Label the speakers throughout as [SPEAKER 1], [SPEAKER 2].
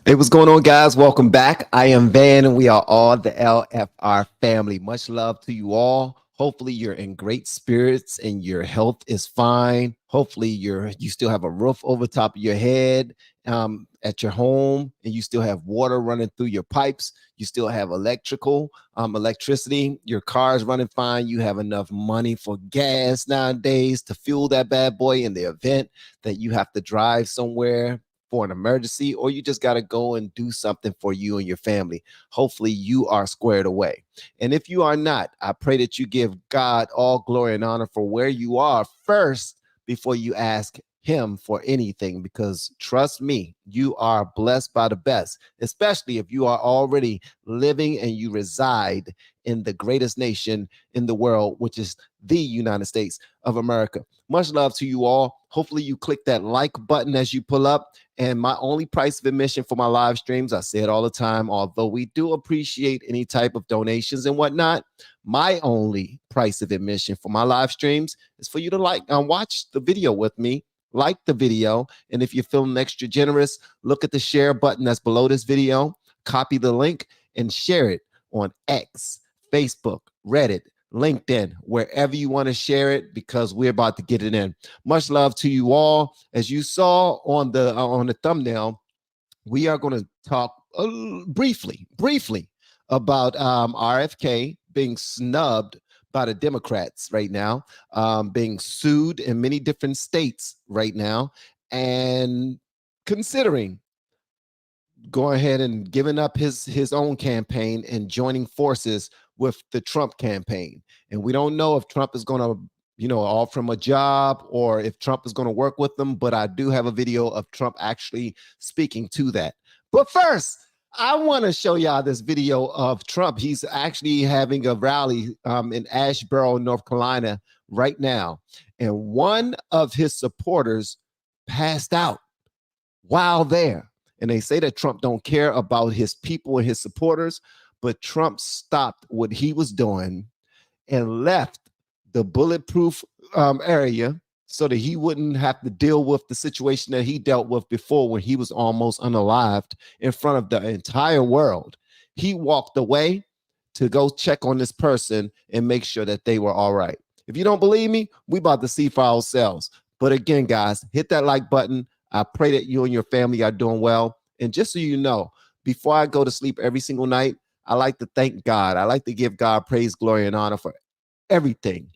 [SPEAKER 1] Hey, what's going on, guys? Welcome back. I am Van, and we are all the LFR family. Much love to you all. Hopefully, you're in great spirits and your health is fine. Hopefully, you still have a roof over top of your head at your home, and you still have water running through your pipes. You still have electricity. Your car is running fine. You have enough money for gas nowadays to fuel that bad boy in the event that you have to drive somewhere for an emergency, or you just got to go and do something for you and your family. Hopefully you are squared away. And if you are not, I pray that you give God all glory and honor for where you are first before you ask him for anything, because trust me, you are blessed by the best, especially if you are already living and you reside in the greatest nation in the world, which is the United States of America. Much love to you all. Hopefully you click that like button as you pull up. And my only price of admission for my live streams, I say it all the time, although we do appreciate any type of donations and whatnot, my only price of admission for my live streams is for you to watch the video with me, like the video. And if you're feeling extra generous, look at the share button that's below this video, copy the link and share it on X, Facebook, Reddit, LinkedIn, wherever you want to share it, because we're about to get it in. Much love to you all. As you saw on the thumbnail, we are going to talk briefly about RFK being snubbed by the Democrats right now, being sued in many different states right now, and considering going ahead and giving up his own campaign and joining forces with the Trump campaign. And we don't know if Trump is going to, offer him a job or if Trump is going to work with them. But I do have a video of Trump actually speaking to that. But first, I want to show y'all this video of Trump. He's actually having a rally in Asheboro, North Carolina right now. And one of his supporters passed out while there. And they say that Trump don't care about his people and his supporters, but Trump stopped what he was doing and left the bulletproof area so that he wouldn't have to deal with the situation that he dealt with before when he was almost unalived in front of the entire world. He walked away to go check on this person and make sure that they were all right. If you don't believe me, we about to see for ourselves. But again, guys, hit that like button. I pray that you and your family are doing well. And just so you know, before I go to sleep every single night, I like to thank God. I like to give God praise, glory, and honor for everything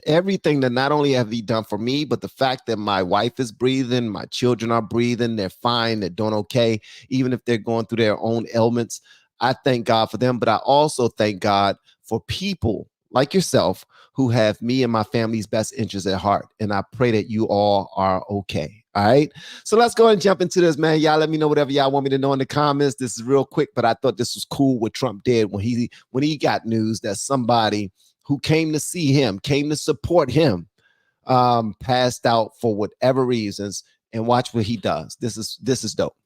[SPEAKER 1] that not only have he done for me, but the fact that my wife is breathing, my children are breathing, they're fine, they're doing okay, even if they're going through their own ailments. I thank God for them, but I also thank God for people like yourself who have me and my family's best interests at heart. And I pray that you all are okay. All right. So let's go and jump into this, man. Y'all let me know whatever y'all want me to know in the comments. This is real quick, but I thought this was cool what Trump did when he got news that somebody who came to see him, came to support him, passed out for whatever reasons. And watch what he does. This is dope.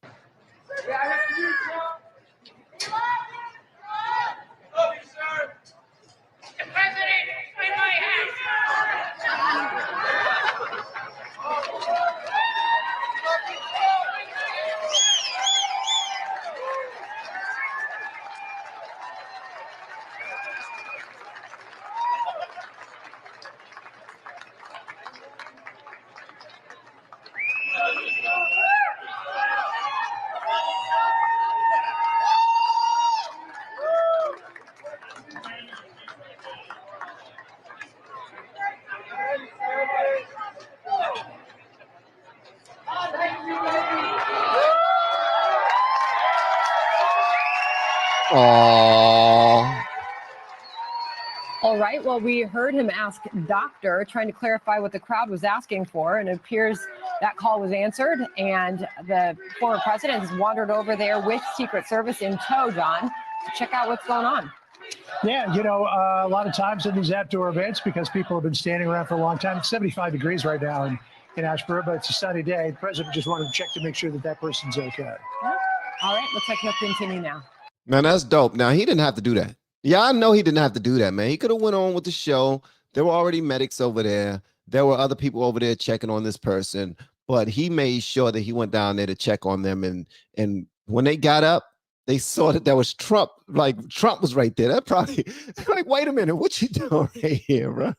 [SPEAKER 1] Aww.
[SPEAKER 2] All right. Well, we heard him ask doctor, trying to clarify what the crowd was asking for, and it appears that call was answered, and the former president has wandered over there with Secret Service in tow, John, to check out what's going on.
[SPEAKER 3] Yeah, a lot of times in these outdoor events, because people have been standing around for a long time, it's 75 degrees right now in Asheboro, but it's a sunny day. The president just wanted to check to make sure that person's okay.
[SPEAKER 2] All right. Looks like he'll continue now.
[SPEAKER 1] Man, that's dope. Now, he didn't have to do that. Yeah, I know he didn't have to do that, man. He could have went on with the show. There were already medics over there. There were other people over there checking on this person, but he made sure that he went down there to check on them and when they got up, they saw that was Trump. Like Trump was right there. That probably like, wait a minute, what you doing right here, bro?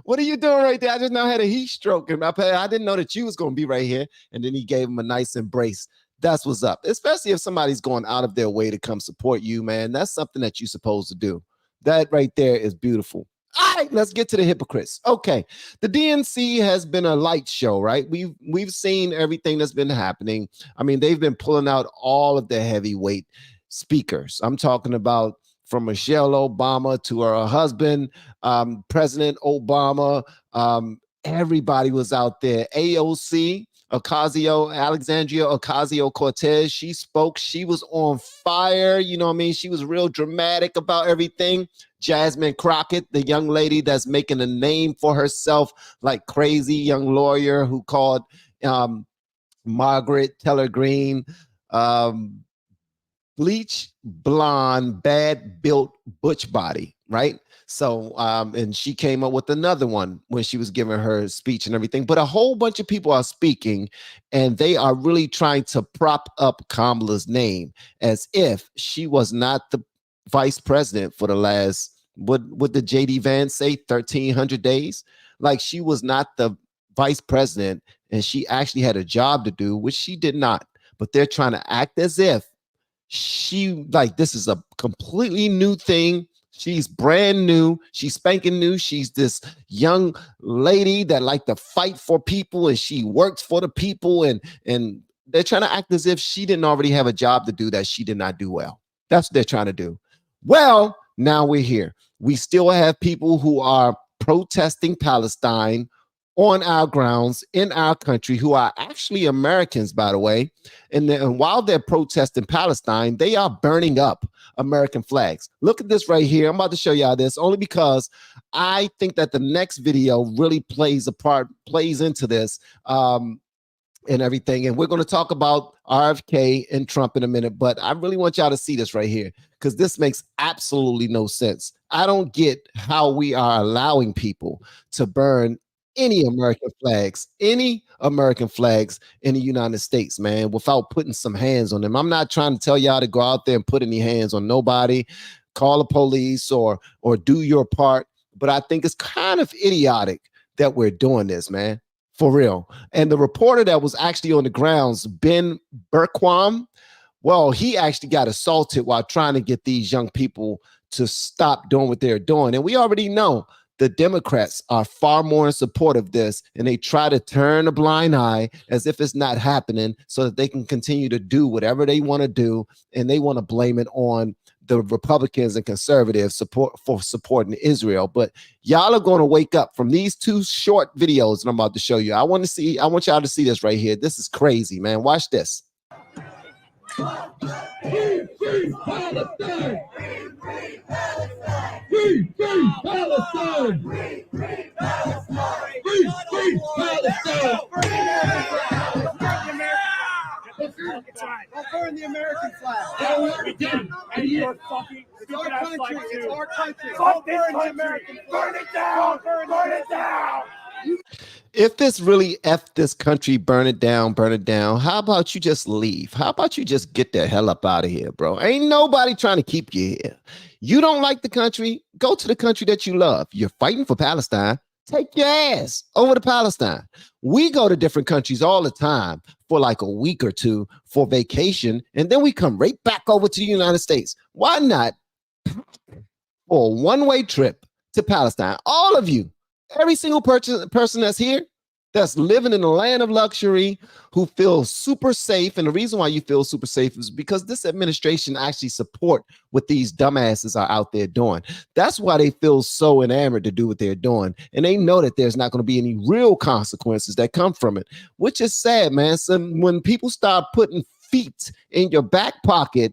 [SPEAKER 1] What are you doing right there? I just now had a heat stroke, and I didn't know that you was going to be right here. And then he gave him a nice embrace. That's what's up. Especially if somebody's going out of their way to come support you, man. That's something that you're supposed to do. That right there is beautiful. All right, let's get to the hypocrites. Okay, the DNC has been a light show, right? We've seen everything that's been happening. I mean, they've been pulling out all of the heavyweight speakers. I'm talking about from Michelle Obama to her husband, President Obama. Everybody was out there. AOC, Alexandria Ocasio-Cortez, she spoke. She was on fire. You know what I mean? She was real dramatic about everything. Jasmine Crockett, the young lady that's making a name for herself like crazy, young lawyer who called Margaret Taylor Greene bleach blonde, bad built butch body, right? So, and she came up with another one when she was giving her speech and everything. But a whole bunch of people are speaking, and they are really trying to prop up Kamala's name as if she was not the vice president for the last, what did JD Vance say, 1,300 days? Like she was not the vice president, and she actually had a job to do, which she did not. But they're trying to act as if she, like, this is a completely new thing. She's brand new. She's spanking new. She's this young lady that like to fight for people, and she works for the people. And they're trying to act as if she didn't already have a job to do that she did not do well. That's what they're trying to do. Well, now we're here. We still have people who are protesting Palestine on our grounds in our country, who are actually Americans, by the way. And while they're protesting Palestine, they are burning up American flags. Look at this right here. I'm about to show y'all this only because I think that the next video really plays into this and everything. And we're going to talk about RFK and Trump in a minute, but I really want y'all to see this right here because this makes absolutely no sense. I don't get how we are allowing people to burn any American flags in the United States, man, without putting some hands on them. I'm not trying to tell y'all to go out there and put any hands on nobody, call the police or do your part. But I think it's kind of idiotic that we're doing this, man, for real. And the reporter that was actually on the grounds, Ben Berquam, well, he actually got assaulted while trying to get these young people to stop doing what they're doing. And we already know the Democrats are far more in support of this, and they try to turn a blind eye as if it's not happening so that they can continue to do whatever they want to do, and they want to blame it on the Republicans and conservatives for supporting Israel. But y'all are going to wake up from these two short videos that I'm about to show you. I want y'all to see this right here. This is crazy, man. Watch this.
[SPEAKER 4] Free Palestine! Free Palestine! Free Palestine! Free Palestine! Free Palestine!
[SPEAKER 5] Don't burn the American flag.
[SPEAKER 4] We did.
[SPEAKER 5] And you're fucking. It's our country. It's our country.
[SPEAKER 4] Fuck this country! Burn it down! Burn it down!
[SPEAKER 1] If this really F this country, burn it down, how about you just leave? How about you just get the hell up out of here, bro? Ain't nobody trying to keep you here. You don't like the country, go to the country that you love. You're fighting for Palestine, take your ass over to Palestine. We go to different countries all the time for like a week or two for vacation, and then we come right back over to the United States. Why not for a one-way trip to Palestine? All of you. Every single person that's here, that's living in the land of luxury, who feels super safe. And the reason why you feel super safe is because this administration actually support what these dumbasses are out there doing. That's why they feel so enamored to do what they're doing. And they know that there's not going to be any real consequences that come from it, which is sad, man. So when people start putting feet in your back pocket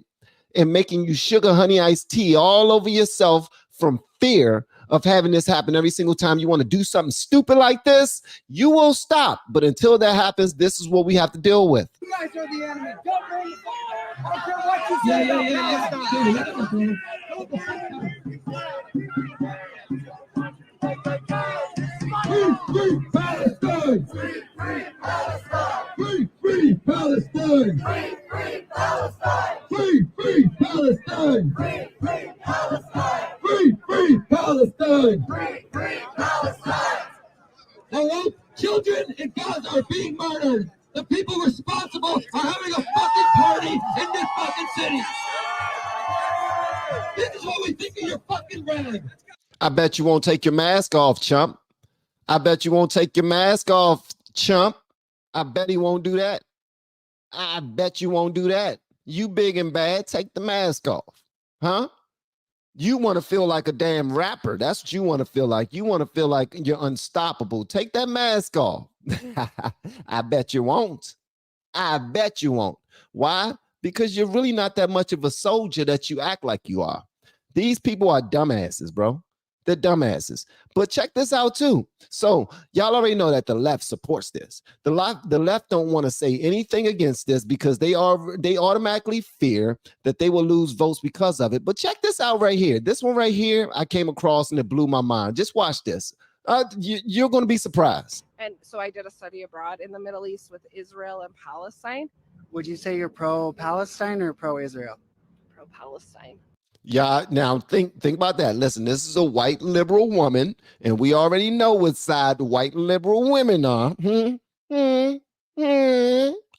[SPEAKER 1] and making you sugar honey iced tea all over yourself from fear of having this happen every single time you want to do something stupid like this, you will stop. But until that happens, this is what we have to deal with.
[SPEAKER 5] You guys are the enemy. Don't burn the flag. I don't care what you say about Palestine.
[SPEAKER 4] Free Palestine! Free Palestine! Free Palestine! Free Palestine!
[SPEAKER 5] Free Palestine!
[SPEAKER 4] Free Palestine!
[SPEAKER 5] Free Palestine!
[SPEAKER 4] Free Palestine!
[SPEAKER 5] Hello? Children in Gaza are being murdered. The people responsible are having a fucking party in this fucking city. This is what we think of your fucking rag.
[SPEAKER 1] I bet you won't take your mask off, chump. I bet you won't take your mask off, chump. I bet he won't do that. I bet you won't do that. You big and bad, take the mask off. Huh? You want to feel like a damn rapper. That's what you want to feel like. You want to feel like you're unstoppable. Take that mask off. I bet you won't. I bet you won't. Why? Because you're really not that much of a soldier that you act like you are. These people are dumbasses, bro. They're dumbasses. But check this out too. So y'all already know that the left supports this. The left don't want to say anything against this because they automatically fear that they will lose votes because of it. But check this out right here. This one right here, I came across and it blew my mind. Just watch this. You're going to be surprised.
[SPEAKER 6] And so I did a study abroad in the Middle East with Israel and Palestine.
[SPEAKER 7] Would you say you're pro-Palestine or pro-Israel?
[SPEAKER 6] Pro-Palestine.
[SPEAKER 1] Yeah, now think about that. Listen, this is a white liberal woman, and we already know what side the white liberal women are.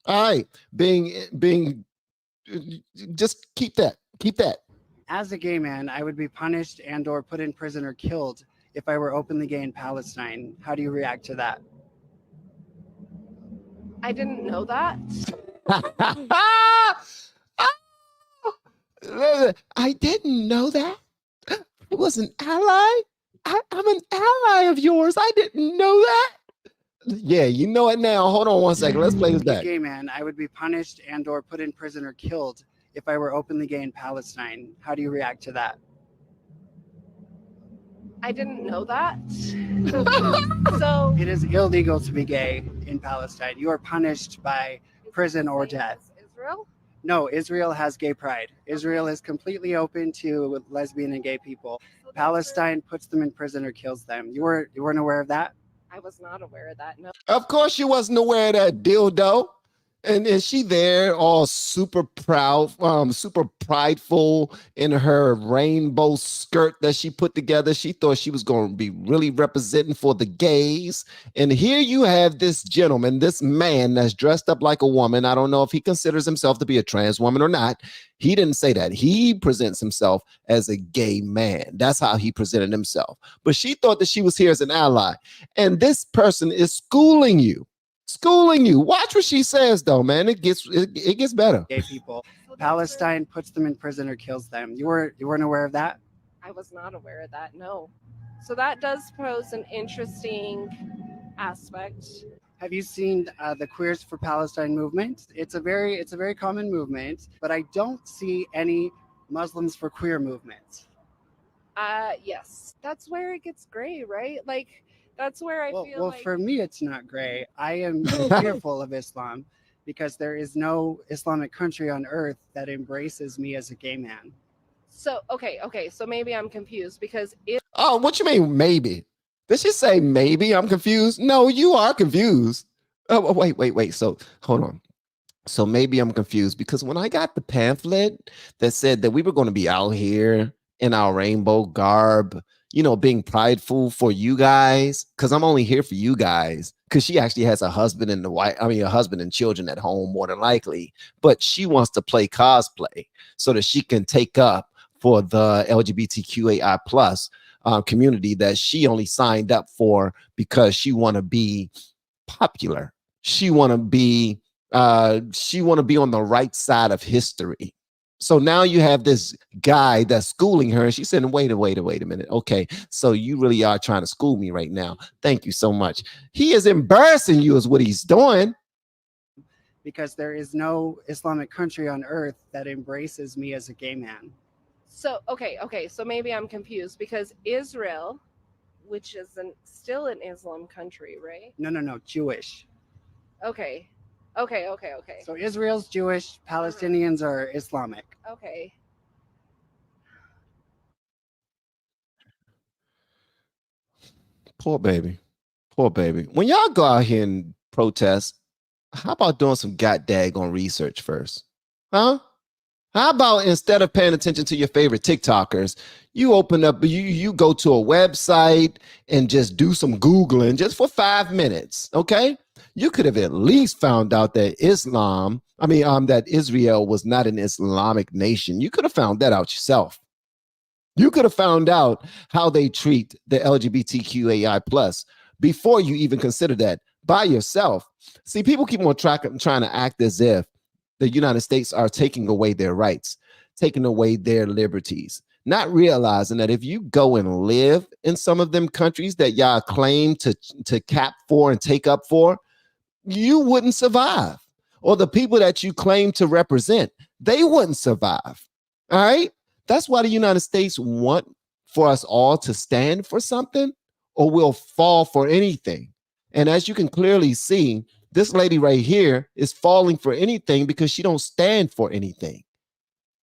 [SPEAKER 1] All right, being, just keep that.
[SPEAKER 7] As a gay man, I would be punished and or put in prison or killed if I were openly gay in Palestine. How do you react to that?
[SPEAKER 6] I didn't know that.
[SPEAKER 1] I didn't know that. I was an ally. I'm an ally of yours. I didn't know that. Yeah, you know it now. Hold on one second. Let's play this back.
[SPEAKER 7] As a gay man, I would be punished and or put in prison or killed if I were openly gay in Palestine. How do you react to that?
[SPEAKER 6] I didn't know that. So
[SPEAKER 7] It is illegal to be gay in Palestine. You are punished by prison or death.
[SPEAKER 6] Israel?
[SPEAKER 7] No, Israel has gay pride. Israel is completely open to lesbian and gay people. Palestine puts them in prison or kills them. You weren't aware of that?
[SPEAKER 6] I was not aware of that. No.
[SPEAKER 1] Of course, you wasn't aware of that dildo. And she there all super proud, super prideful in her rainbow skirt that she put together. She thought she was going to be really representing for the gays. And here you have this gentleman, this man that's dressed up like a woman. I don't know if he considers himself to be a trans woman or not. He didn't say that. He presents himself as a gay man. That's how he presented himself. But she thought that she was here as an ally. And this person is schooling you. Watch what she says, though, man. It gets better.
[SPEAKER 7] Gay people. Palestine puts them in prison or kills them. You weren't aware of that?
[SPEAKER 6] I was not aware of that. No. So that does pose an interesting aspect.
[SPEAKER 7] Have you seen the Queers for Palestine movement? It's a very common movement, but I don't see any Muslims for Queer movement.
[SPEAKER 6] Yes. That's where it gets gray, right? Like that's where I feel
[SPEAKER 7] well,
[SPEAKER 6] like
[SPEAKER 7] for me, it's not gray. I am fearful of Islam because there is no Islamic country on earth that embraces me as a gay man.
[SPEAKER 6] So, okay. So maybe I'm confused because
[SPEAKER 1] Oh, what you mean, maybe? Did she say maybe? I'm confused. No, you are confused. Oh, wait. So, hold on. So maybe I'm confused because when I got the pamphlet that said that we were going to be out here in our rainbow garb, you know, being prideful for you guys, because I'm only here for you guys, because she actually has a husband and a husband and children at home, more than likely, but she wants to play cosplay so that she can take up for the LGBTQAI plus community that she only signed up for because she want to be popular. She want to be on the right side of history. So now you have this guy that's schooling her, and she said, wait a minute. Okay, so you really are trying to school me right now. Thank you so much. He is embarrassing you is what he's doing.
[SPEAKER 7] Because there is no Islamic country on earth that embraces me as a gay man.
[SPEAKER 6] So, okay. So maybe I'm confused because Israel, which is still an Islam country, right?
[SPEAKER 7] No, Jewish.
[SPEAKER 6] Okay.
[SPEAKER 7] So Israel's Jewish, Palestinians are Islamic.
[SPEAKER 6] Okay.
[SPEAKER 1] Poor baby. When y'all go out here and protest, how about doing some god daggone research first? Huh? How about instead of paying attention to your favorite TikTokers, you open up, you go to a website and just do some Googling just for 5 minutes, okay? You could have at least found out that that Israel was not an Islamic nation. You could have found that out yourself. You could have found out how they treat the LGBTQAI plus before you even consider that by yourself. See, people keep on trying to act as if the United States are taking away their rights, taking away their liberties, not realizing that if you go and live in some of them countries that y'all claim to cap for and take up for, you wouldn't survive. Or the people that you claim to represent, they wouldn't survive. All right? That's why the United States want for us all to stand for something, or we'll fall for anything. And as you can clearly see, this lady right here is falling for anything because she don't stand for anything.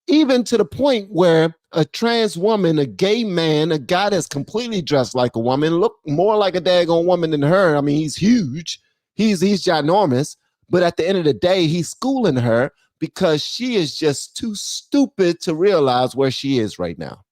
[SPEAKER 1] Even to the point where a trans woman, a gay man, a guy that's completely dressed like a woman, look more like a daggone woman than her. I mean, he's huge. He's ginormous. But at the end of the day, he's schooling her because she is just too stupid to realize where she is right now.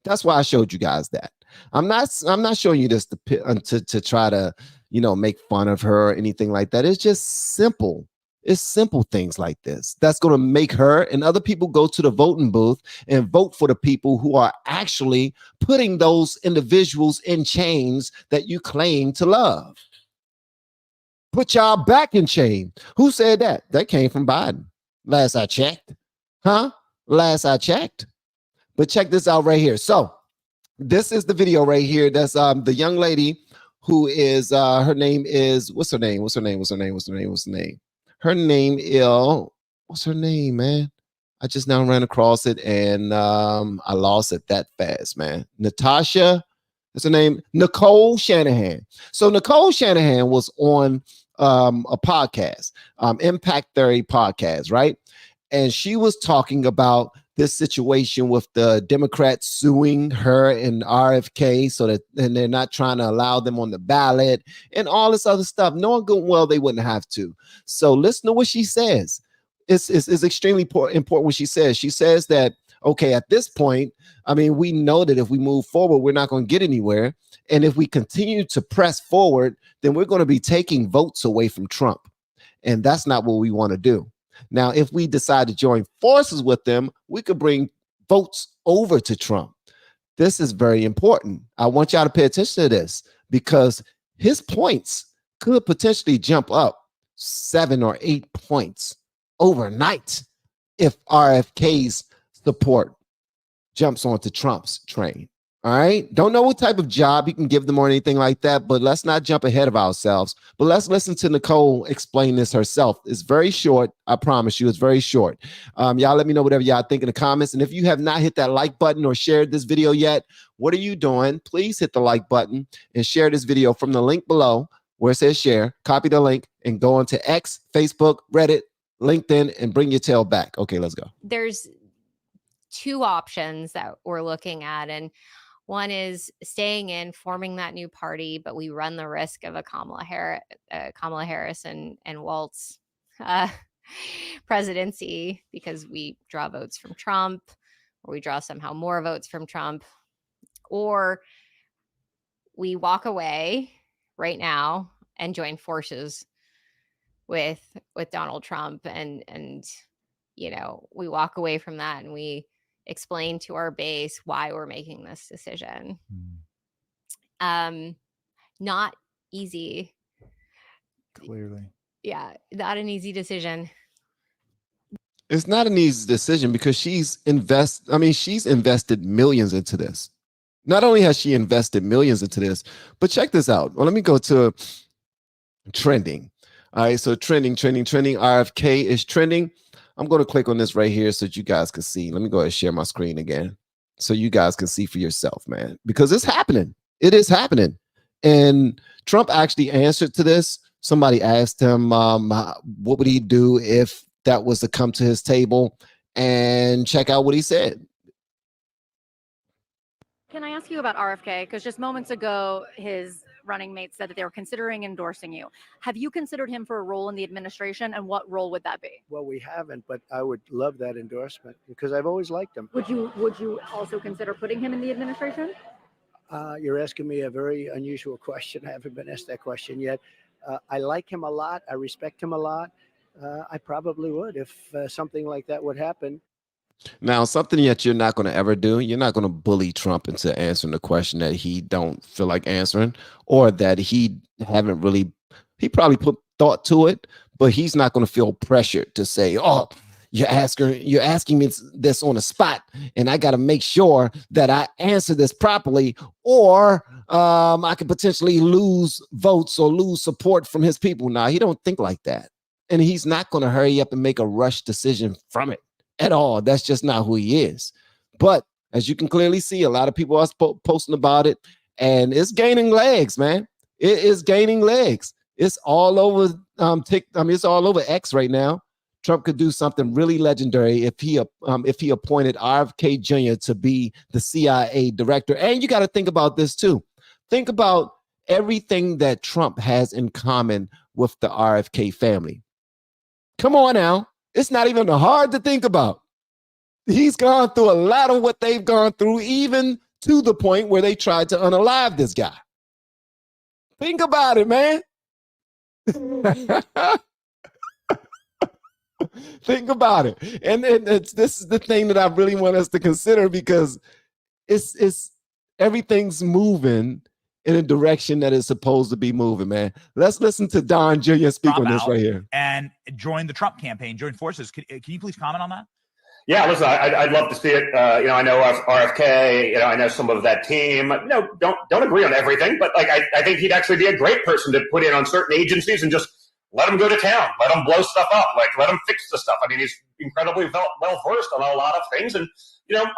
[SPEAKER 1] That's why I showed you guys that. I'm not showing you this to try to, make fun of her or anything like that. It's just simple. It's simple things like this that's going to make her and other people go to the voting booth and vote for the people who are actually putting those individuals in chains that you claim to love. Put y'all back in chain. Who said that? That came from Biden. Last I checked. Last I checked. But check this out right here. So this is the video right here. That's the young lady who is her name is what's her name, man? I just now ran across it and I lost it that fast, man. Natasha, that's her name, Nicole Shanahan. So Nicole Shanahan was on a podcast, Impact Theory podcast, right? And she was talking about this situation with the Democrats suing her and RFK and they're not trying to allow them on the ballot and all this other stuff, knowing good and well they wouldn't have to. So listen to what she says. It's extremely important what she says. She says that, okay, at this point, I mean, we know that if we move forward, we're not going to get anywhere. And if we continue to press forward, then we're going to be taking votes away from Trump. And that's not what we want to do. Now, if we decide to join forces with them, we could bring votes over to Trump. This is very important. I want y'all to pay attention to this because his points could potentially jump up 7 or 8 points overnight if RFK's support jumps onto Trump's train. All right. Don't know what type of job he can give them or anything like that, but let's not jump ahead of ourselves. But let's listen to Nicole explain this herself. It's very short. I promise you, it's very short. Y'all let me know whatever y'all think in the comments. And if you have not hit that like button or shared this video yet, what are you doing? Please hit the like button and share this video from the link below where it says share. Copy the link and go onto X, Facebook, Reddit, LinkedIn, and bring your tail back. Okay, let's go.
[SPEAKER 8] There's two options that we're looking at, and one is staying in, forming that new party, but we run the risk of a Kamala Harris and Walt's presidency because we draw votes from Trump, or we draw somehow more votes from Trump, or we walk away right now and join forces with Donald Trump, and we walk away from that and we explain to our base why we're making this decision. Not easy.
[SPEAKER 9] Clearly.
[SPEAKER 8] Yeah, not an easy decision.
[SPEAKER 1] It's not an easy decision because she's invested millions into this. Not only has she invested millions into this, but check this out. Well, let me go to trending. All right, so trending. RFK is trending. I'm going to click on this right here so that you guys can see. Let me go ahead and share my screen again so you guys can see for yourself, man, because it's happening. It is happening. And Trump actually answered to this. Somebody asked him, what would he do if that was to come to his table? And check out what he said.
[SPEAKER 10] Can I ask you about RFK? Because just moments ago, his running mates said that they were considering endorsing you. Have you considered him for a role in the administration, and what role would that be?
[SPEAKER 11] Well, we haven't, but I would love that endorsement because I've always liked him.
[SPEAKER 10] Would you also consider putting him in the administration?
[SPEAKER 11] You're asking me a very unusual question. I haven't been asked that question yet. I like him a lot. I respect him a lot. I probably would if something like that would happen.
[SPEAKER 1] Now, something that you're not going to ever do, you're not going to bully Trump into answering the question that he don't feel like answering, or that he probably put thought to it, but he's not going to feel pressured to say, oh, you're asking me this on the spot, and I got to make sure that I answer this properly, or I could potentially lose votes or lose support from his people. Now, he don't think like that, and he's not going to hurry up and make a rush decision from it at all. That's just not who he is. But as you can clearly see, a lot of people are posting about it, and it's gaining legs, man. It is gaining legs. It's all over it's all over X right now. Trump could do something really legendary if he appointed RFK Jr. to be the CIA director. And you got to think about this too. Think about everything that Trump has in common with the RFK family. Come on now. It's not even hard to think about. He's gone through a lot of what they've gone through, even to the point where they tried to unalive this guy. Think about it, man. Think about it. And this is the thing that I really want us to consider, because it's everything's moving in a direction that is supposed to be moving, man. Let's listen to Don Jr. speak on this right here.
[SPEAKER 12] And join the Trump campaign, join forces. Can you please comment on that?
[SPEAKER 13] Yeah, listen, I'd love to see it. I know RFK, I know some of that team, don't agree on everything, but like, I think he'd actually be a great person to put in on certain agencies and just let him go to town, let him blow stuff up, like let him fix the stuff. I mean, he's incredibly well-versed on a lot of things, and,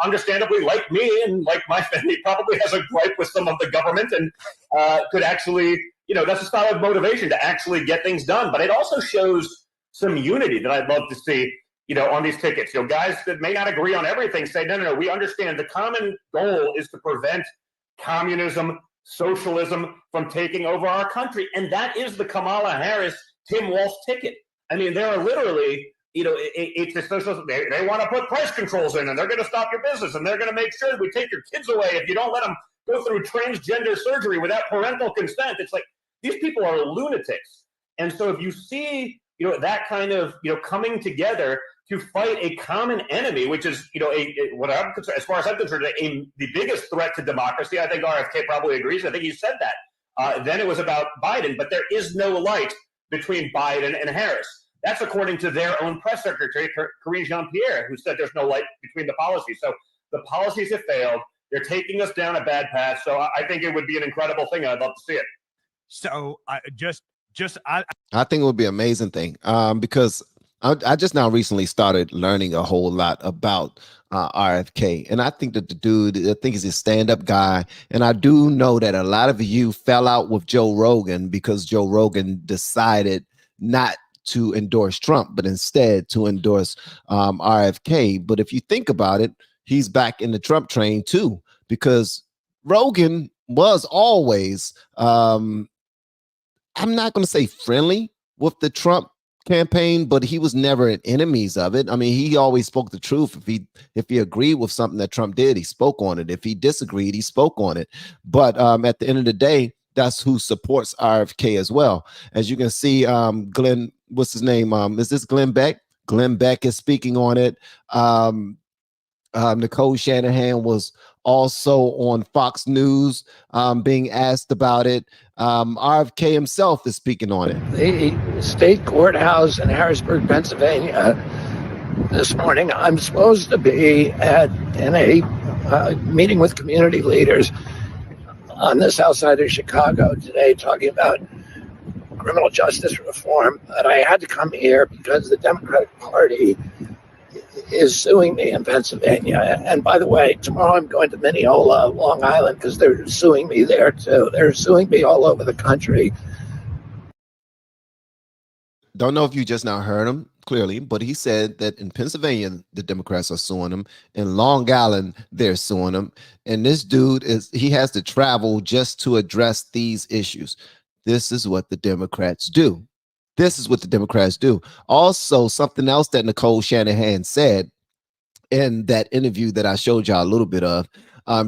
[SPEAKER 13] understandably, like me and like my family, probably has a gripe with some of the government, and could actually, that's a style of motivation to actually get things done. But it also shows some unity that I'd love to see, on these tickets. Guys that may not agree on everything say, no, we understand the common goal is to prevent communism, socialism from taking over our country. And that is the Kamala Harris, Tim Walz ticket. I mean, there are literally, it's a socialism. They want to put price controls in, and they're going to stop your business, and they're going to make sure we take your kids away if you don't let them go through transgender surgery without parental consent. It's like, these people are lunatics. And so if you see, that kind of, coming together to fight a common enemy, which is, what I'm concerned, as far as I'm concerned, the biggest threat to democracy. I think RFK probably agrees. I think he said that. Then it was about Biden, but there is no light between Biden and Harris. That's according to their own press secretary, Karine Jean-Pierre, who said there's no light between the policies. So the policies have failed. They're taking us down a bad path. So I think it would be an incredible thing. I'd love to see it.
[SPEAKER 12] So I
[SPEAKER 1] think it would be an amazing thing, because I just now recently started learning a whole lot about RFK, and I think that the dude, I think he's a stand-up guy, and I do know that a lot of you fell out with Joe Rogan because Joe Rogan decided not to endorse Trump, but instead to endorse RFK. But if you think about it, he's back in the Trump train too, because Rogan was always, I'm not going to say friendly with the Trump campaign, but he was never an enemies of it. I mean, he always spoke the truth. If he agreed with something that Trump did, he spoke on it. If he disagreed, he spoke on it. But at the end of the day, that's who supports RFK as well. As you can see, Glenn, what's his name? Is this Glenn Beck? Glenn Beck is speaking on it. Nicole Shanahan was also on Fox News being asked about it. RFK himself is speaking on it.
[SPEAKER 14] The state courthouse in Harrisburg, Pennsylvania, this morning, I'm supposed to be in a meeting with community leaders on the south side of Chicago today, talking about criminal justice reform. But I had to come here because the Democratic Party is suing me in Pennsylvania. And by the way, tomorrow I'm going to Mineola, Long Island, because they're suing me there too. They're suing me all over the country.
[SPEAKER 1] Don't know if you just now heard him clearly, but he said that in Pennsylvania, the Democrats are suing him. In Long Island, they're suing him. And this dude he has to travel just to address these issues. This is what the Democrats do. This is what the Democrats do. Also, something else that Nicole Shanahan said in that interview that I showed y'all a little bit of,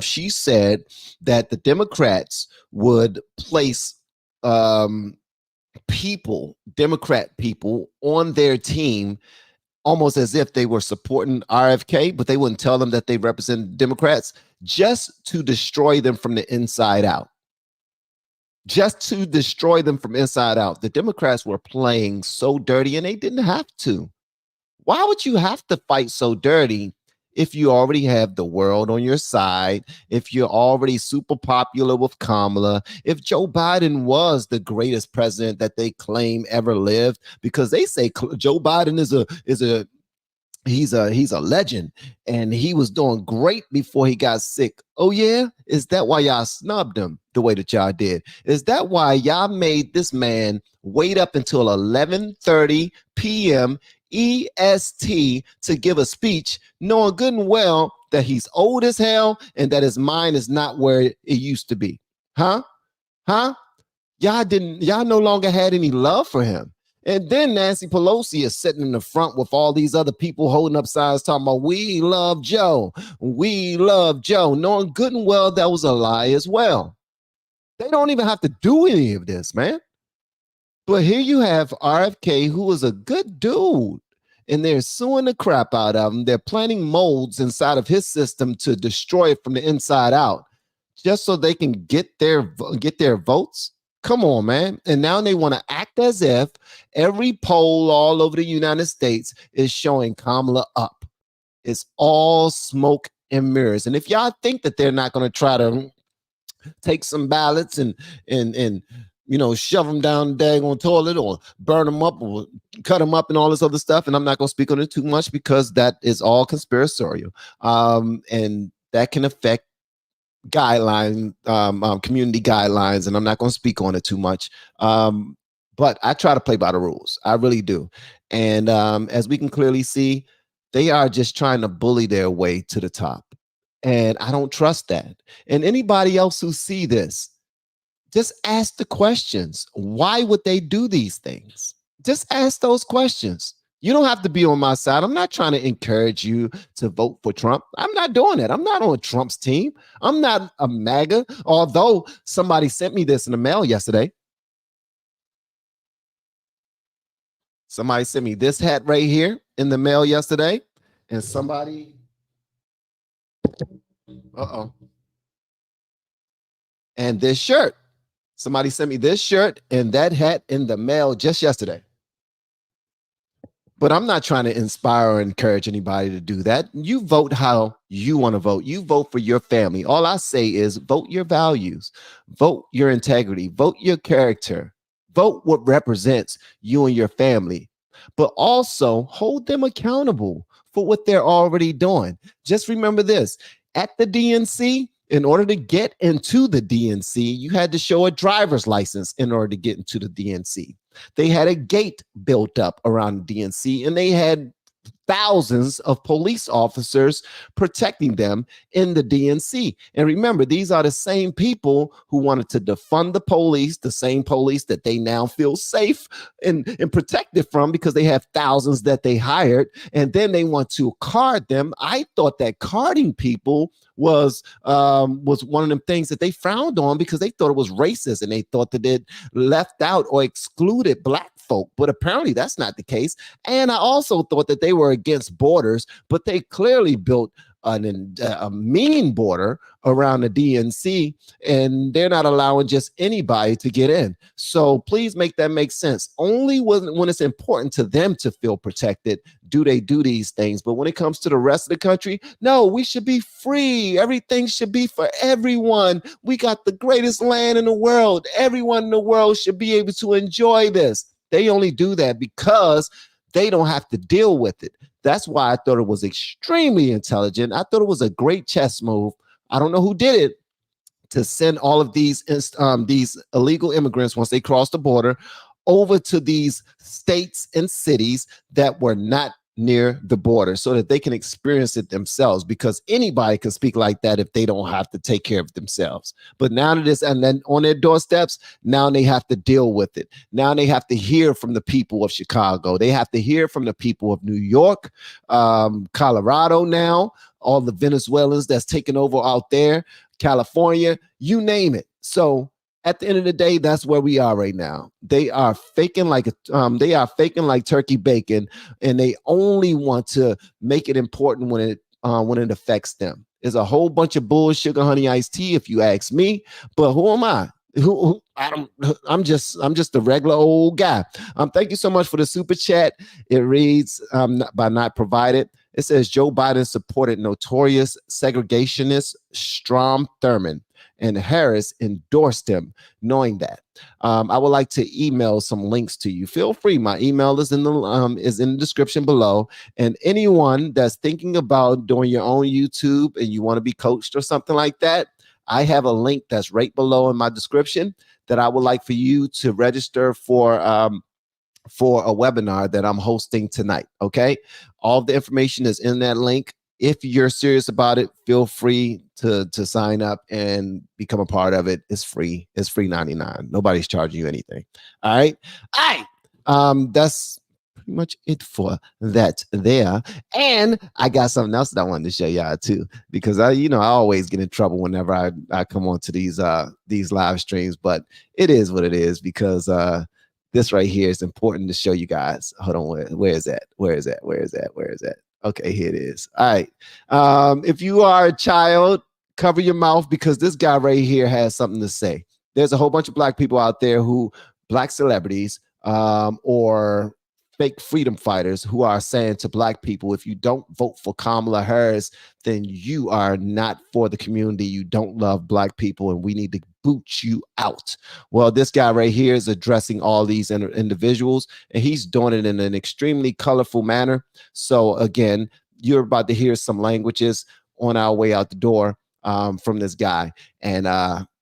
[SPEAKER 1] she said that the Democrats would place Democrat people on their team almost as if they were supporting RFK, but they wouldn't tell them that they represent Democrats, just to destroy them from the inside out. Just to destroy them from inside out. The Democrats were playing so dirty, and they didn't have to. Why would you have to fight so dirty if you already have the world on your side, if you're already super popular with Kamala, if Joe Biden was the greatest president that they claim ever lived, because they say Joe Biden he's a legend and he was doing great before he got sick. Oh yeah? Is that why y'all snubbed him the way that y'all did? Is that why y'all made this man wait up until 11:30 p.m. EST to give a speech, knowing good and well that he's old as hell and that his mind is not where it used to be? Huh? Y'all no longer had any love for him. And then Nancy Pelosi is sitting in the front with all these other people holding up signs talking about, we love Joe, knowing good and well that was a lie as well. They don't even have to do any of this, man. But here you have RFK, who is a good dude, and they're suing the crap out of him. They're planting molds inside of his system to destroy it from the inside out, just so they can get their votes. Come on, man. And now they want to act as if every poll all over the United States is showing Kamala up. It's all smoke and mirrors. And if y'all think that they're not going to try to take some ballots and shove them down the daggone toilet or burn them up or cut them up and all this other stuff, and I'm not going to speak on it too much because that is all conspiratorial. And that can affect community guidelines, and I'm not going to speak on it too much. But I try to play by the rules. I really do. And as we can clearly see, they are just trying to bully their way to the top. And I don't trust that. And anybody else who see this, just ask the questions. Why would they do these things? Just ask those questions. You don't have to be on my side. I'm not trying to encourage you to vote for Trump. I'm not doing it. I'm not on Trump's team. I'm not a MAGA, although somebody sent me this in the mail yesterday. Somebody sent me this hat right here in the mail yesterday, and somebody, and this shirt. Somebody sent me this shirt and that hat in the mail just yesterday. But I'm not trying to inspire or encourage anybody to do that. You vote how you want to vote. You vote for your family. All I say is vote your values, vote your integrity, vote your character, vote what represents you and your family, but also hold them accountable for what they're already doing. Just remember this, at the DNC, in order to get into the DNC, you had to show a driver's license in order to get into the DNC. They had a gate built up around the DNC, and they had thousands of police officers protecting them in the DNC. And remember, these are the same people who wanted to defund the police, the same police that they now feel safe and protected from because they have thousands that they hired. And then they want to card them. I thought that carding people was one of them things that they frowned on because they thought it was racist and they thought that it left out or excluded black folk, but apparently that's not the case. And I also thought that they were against borders, but they clearly built a mean border around the DNC, and they're not allowing just anybody to get in. So please make that make sense. Only when it's important to them to feel protected do they do these things. But when it comes to the rest of the country, no, we should be free. Everything should be for everyone. We got the greatest land in the world. Everyone in the world should be able to enjoy this. They only do that because they don't have to deal with it. That's why I thought it was extremely intelligent. I thought it was a great chess move. I don't know who did it to send all of these illegal immigrants once they cross the border over to these states and cities that were not near the border so that they can experience it themselves, because anybody can speak like that if they don't have to take care of themselves. But now that it's and then on their doorsteps, now they have to deal with it. Now they have to hear from the people of Chicago. They have to hear from the people of New York, Colorado now, all the Venezuelans that's taking over out there, California, you name it. So at the end of the day, that's where we are right now. They are faking like turkey bacon, and they only want to make it important when it affects them. There's a whole bunch of bull sugar honey iced tea, if you ask me. But who am I? I'm just a regular old guy. Thank you so much for the super chat. It reads by not provided. It says Joe Biden supported notorious segregationist Strom Thurmond, and Harris endorsed him, knowing that. I would like to email some links to you. Feel free. My email is in the description below. And anyone that's thinking about doing your own YouTube and you want to be coached or something like that, I have a link that's right below in my description that I would like for you to register for a webinar that I'm hosting tonight. Okay. All the information is in that link. If you're serious about it, feel free to sign up and become a part of it. It's free. It's free 99. Nobody's charging you anything. All right. That's pretty much it for that there. And I got something else that I wanted to show y'all too, because I always get in trouble whenever I come onto these live streams, but it is what it is, because this right here is important to show you guys. Hold on, where is that? Okay, here it is. All right. If you are a child, cover your mouth, because this guy right here has something to say. There's a whole bunch of black people out there black celebrities, or fake freedom fighters who are saying to black people, if you don't vote for Kamala Harris, then you are not for the community. You don't love black people, and we need to boot you out. Well, this guy right here is addressing all these individuals, and he's doing it in an extremely colorful manner. So again, you're about to hear some languages on our way out the door from this guy. And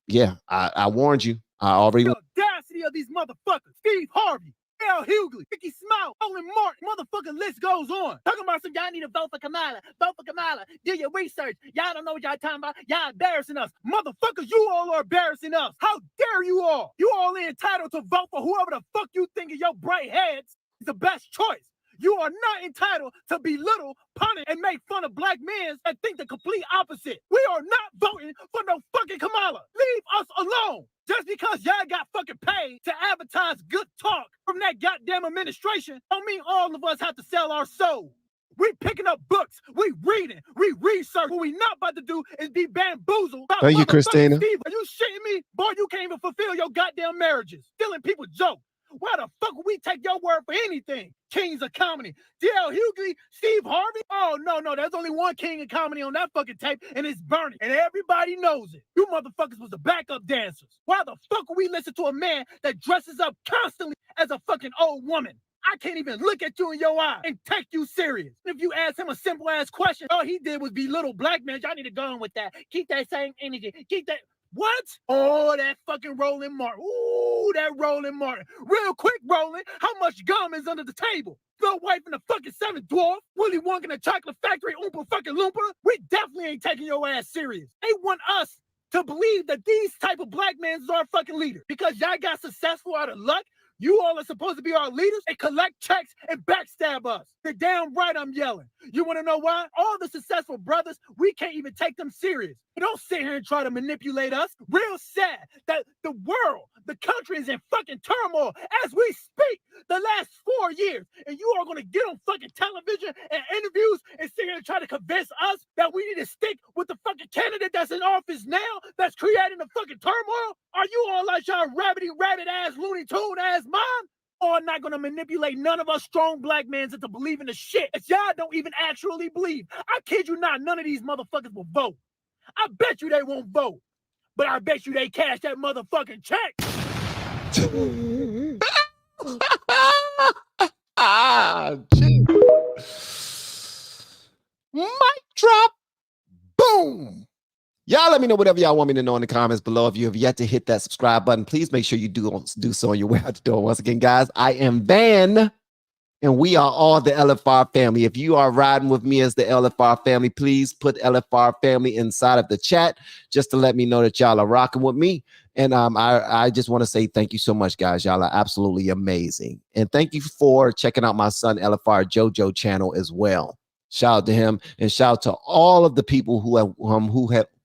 [SPEAKER 1] yeah, I warned you. I already.
[SPEAKER 15] The audacity of these motherfuckers. Steve Harvey, L. Hughley, Ricky Smile, Olin Martin, motherfucking list goes on. Talking about some y'all need to vote for Kamala. Vote for Kamala. Do your research. Y'all don't know what y'all talking about. Y'all embarrassing us. Motherfuckers, you all are embarrassing us. How dare you all? You all are entitled to vote for whoever the fuck you think in your bright heads is the best choice. You are not entitled to belittle, punish, and make fun of black men that think the complete opposite. We are not voting for no fucking Kamala. Leave us alone. Just because y'all got fucking paid to advertise good talk from that goddamn administration don't mean all of us have to sell our soul. We picking up books, we reading, we research. What we not about to do is be bamboozled.
[SPEAKER 1] Thank you, Christina.
[SPEAKER 15] Steve, are you shitting me? Boy, you can't even fulfill your goddamn marriages. Stealing people's jokes. Why the fuck would we take your word for anything? Kings of comedy. D.L. Hughley, Steve Harvey? Oh, no, there's only one king of comedy on that fucking tape, and it's burning. And everybody knows it. You motherfuckers was the backup dancers. Why the fuck would we listen to a man that dresses up constantly as a fucking old woman? I can't even look at you in your eye and take you serious. If you ask him a simple ass question, all he did was belittle black men. Y'all need to go on with that. Keep that same energy. Keep that. What? Oh, that fucking Roland Martin. Ooh, that Roland Martin. Real quick, Roland, how much gum is under the table? Snow White from the fucking Seventh Dwarf? Willy Wonka in the Chocolate Factory, Oompa fucking Loompa? We definitely ain't taking your ass serious. They want us to believe that these type of black men is our fucking leader. Because y'all got successful out of luck, you all are supposed to be our leaders and collect checks and backstab us. You're damn right I'm yelling. You want to know why? All the successful brothers, we can't even take them serious. Don't sit here and try to manipulate us. Real sad that the world, the country is in fucking turmoil as we speak the last 4 years. And you are going to get on fucking television and interviews and sit here and try to convince us that we need to stick with the fucking candidate that's in office now that's creating the fucking turmoil? Are you all like y'all rabbit ass, Looney Tune ass mom? Or not going to manipulate none of us strong black men into believing the shit that y'all don't even actually believe. I kid you not, none of these motherfuckers will vote. I bet you they won't vote, but I bet you they cash that motherfucking check.
[SPEAKER 1] Mic drop. Boom. Y'all let me know whatever y'all want me to know in the comments below. If you have yet to hit that subscribe button, please make sure you do so on your way out the door. Once again, guys, I am Van, and we are all the LFR family. If you are riding with me as the LFR family, please put LFR family inside of the chat just to let me know that y'all are rocking with me. And I just want to say thank you so much, guys. Y'all are absolutely amazing. And thank you for checking out my son LFR JoJo channel as well. Shout out to him, and shout out to all of the people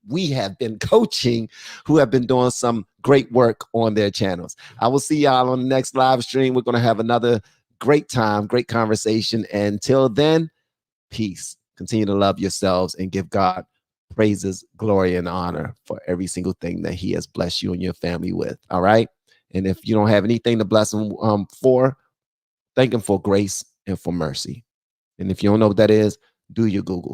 [SPEAKER 1] we have been coaching, who have been doing some great work on their channels. I will see y'all on the next live stream. We're going to have another great time, great conversation. Until then, peace. Continue to love yourselves and give God praises, glory, and honor for every single thing that he has blessed you and your family with. All right. And if you don't have anything to bless him for, thank him for grace and for mercy. And if you don't know what that is, do your Googles.